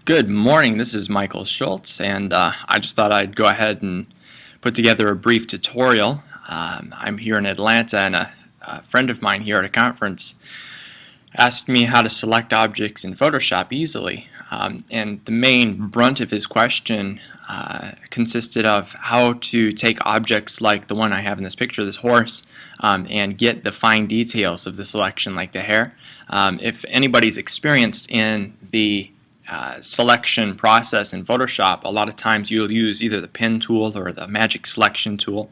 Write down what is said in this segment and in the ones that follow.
Good morning, this is Michael Schultz, and I just thought I'd go ahead and put together a brief tutorial. I'm here in Atlanta, and a friend of mine here at a conference asked me how to select objects in Photoshop easily. And the main brunt of his question consisted of how to take objects like the one I have in this picture, this horse, and get the fine details of the selection, like the hair. If anybody's experienced in the selection process in Photoshop, a lot of times you'll use either the pen tool or the magic selection tool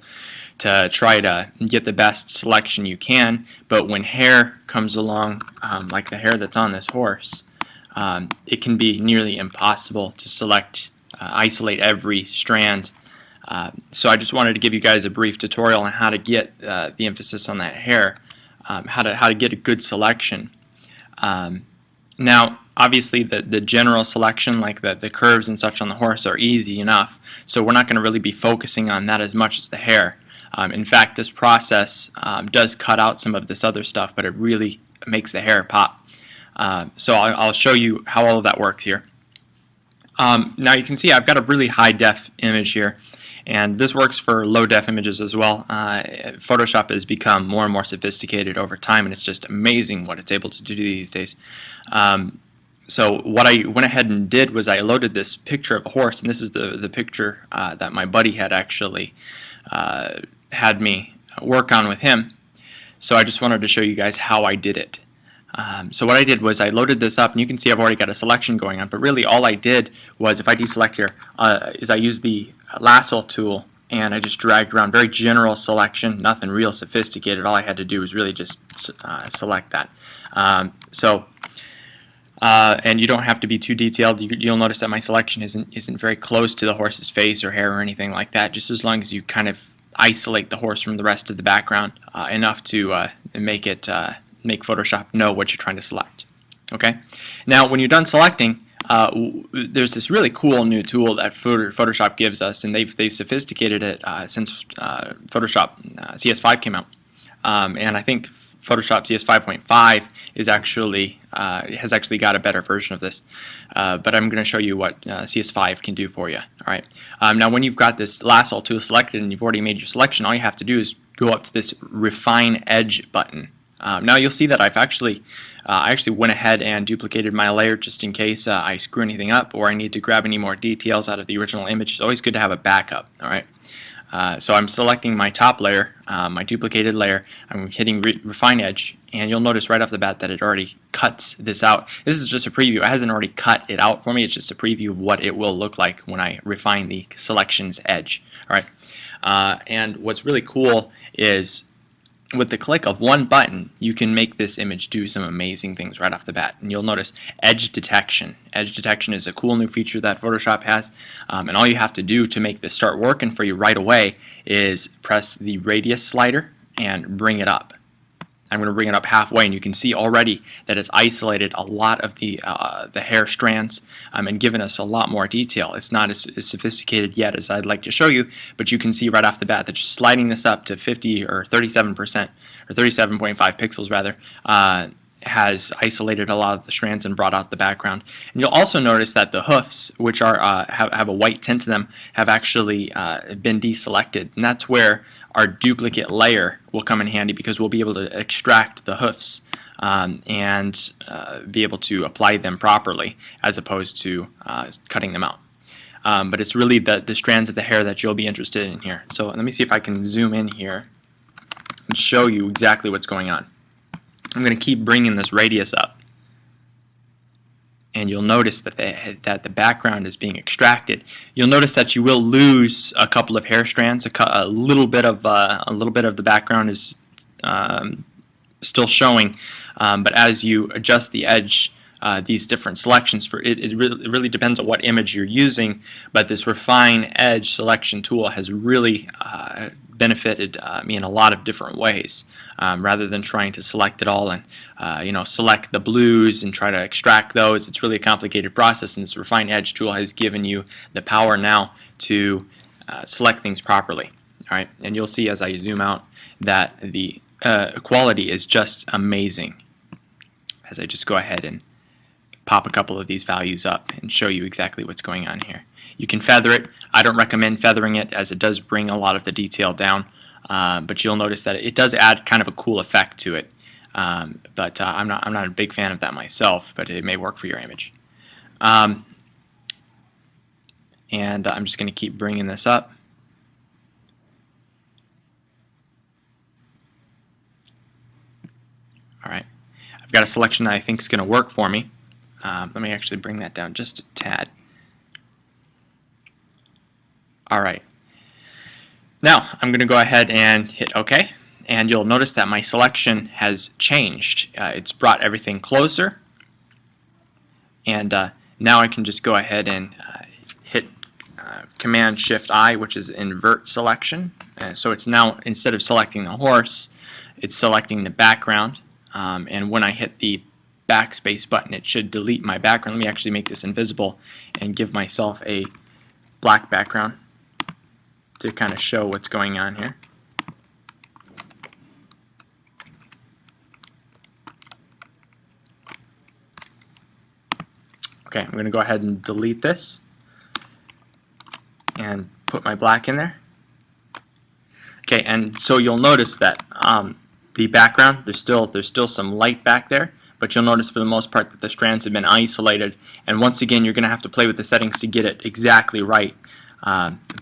to try to get the best selection you can, but when hair comes along, like the hair that's on this horse, it can be nearly impossible to isolate every strand. So I just wanted to give you guys a brief tutorial on how to get the emphasis on that hair, how to get a good selection. Now, obviously, the general selection, like the curves and such on the horse, are easy enough, so we're not going to really be focusing on that as much as the hair. In fact, this process does cut out some of this other stuff, but it really makes the hair pop. So I'll show you how all of that works here. Now you can see I've got a really high def image here, and this works for low def images as well. Photoshop has become more and more sophisticated over time, and it's just amazing what it's able to do these days. So what I went ahead and did was I loaded this picture of a horse, and this is the picture that my buddy had actually had me work on with him. So I just wanted to show you guys how I did it. So what I did was I loaded this up, and you can see I've already got a selection going on, but really all I did was, if I deselect here, is I used the lasso tool and I just dragged around. Very general selection, nothing real sophisticated. All I had to do was really just select that. And you don't have to be too detailed. You'll notice that my selection isn't very close to the horse's face or hair or anything like that, just as long as you kind of isolate the horse from the rest of the background enough to make Photoshop know what you're trying to select. Okay. Now, when you're done selecting, there's this really cool new tool that Photoshop gives us, and they've sophisticated it since Photoshop CS5 came out. And I think Photoshop CS5.5 is has actually got a better version of this, but I'm going to show you what CS5 can do for you. All right. Now, when you've got this lasso tool selected and you've already made your selection, all you have to do is go up to this Refine Edge button. Now you'll see that I actually went ahead and duplicated my layer just in case I screw anything up or I need to grab any more details out of the original image. It's always good to have a backup. All right. So I'm selecting my top layer, my duplicated layer. I'm hitting Refine Edge, and you'll notice right off the bat that it already cuts this out. This is just a preview. It hasn't already cut it out for me. It's just a preview of what it will look like when I refine the selection's edge. All right. And what's really cool is, with the click of one button, you can make this image do some amazing things right off the bat. And you'll notice edge detection. Edge detection is a cool new feature that Photoshop has, and all you have to do to make this start working for you right away is press the radius slider and bring it up. I'm going to bring it up halfway, and you can see already that it's isolated a lot of the hair strands and given us a lot more detail. It's not as sophisticated yet as I'd like to show you, but you can see right off the bat that just sliding this up to 50 or 37% or 37.5 pixels rather has isolated a lot of the strands and brought out the background. And you'll also notice that the hoofs, which are have a white tint to them, have actually been deselected, and that's where our duplicate layer will come in handy, because we'll be able to extract the hoofs and be able to apply them properly as opposed to cutting them out. But it's really the strands of the hair that you'll be interested in here. So let me see if I can zoom in here and show you exactly what's going on. I'm going to keep bringing this radius up, and you'll notice that the background is being extracted. You'll notice that you will lose a couple of hair strands. A little bit of the background is still showing, but as you adjust the edge, these different selections for it, it really depends on what image you're using. But this Refine Edge selection tool has really benefited me in a lot of different ways, rather than trying to select it all and select the blues and try to extract those. It's really a complicated process, and this Refine Edge tool has given you the power now to select things properly. All right, and you'll see as I zoom out that the quality is just amazing as I just go ahead and pop a couple of these values up and show you exactly what's going on here. You can feather it. I don't recommend feathering it, as it does bring a lot of the detail down, but you'll notice that it does add kind of a cool effect to it. But I'm not a big fan of that myself, but it may work for your image. And I'm just going to keep bringing this up. Alright, I've got a selection that I think is going to work for me. Let me actually bring that down just a tad. Alright, now I'm going to go ahead and hit OK, and you'll notice that my selection has changed. It's brought everything closer, and now I can just go ahead and hit Command-Shift-I, which is invert selection. So it's now, instead of selecting the horse, it's selecting the background. And when I hit the backspace button, it should delete my background. Let me actually make this invisible and give myself a black background to kind of show what's going on here. Okay, I'm going to go ahead and delete this and put my black in there. Okay, and so you'll notice that the background, there's still some light back there, but you'll notice for the most part that the strands have been isolated, and once again you're going to have to play with the settings to get it exactly right.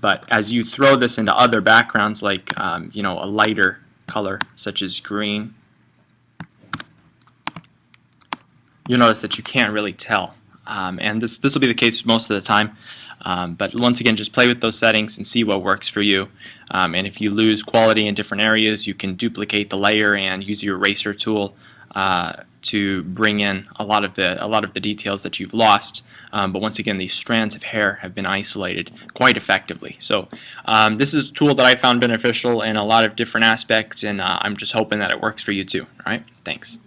But as you throw this into other backgrounds, like you know, a lighter color such as green, you'll notice that you can't really tell. And this will be the case most of the time. But once again, just play with those settings and see what works for you. And if you lose quality in different areas, you can duplicate the layer and use your eraser tool to bring in a lot of the details that you've lost. But once again, these strands of hair have been isolated quite effectively. So this is a tool that I found beneficial in a lot of different aspects, and I'm just hoping that it works for you too. All right, thanks.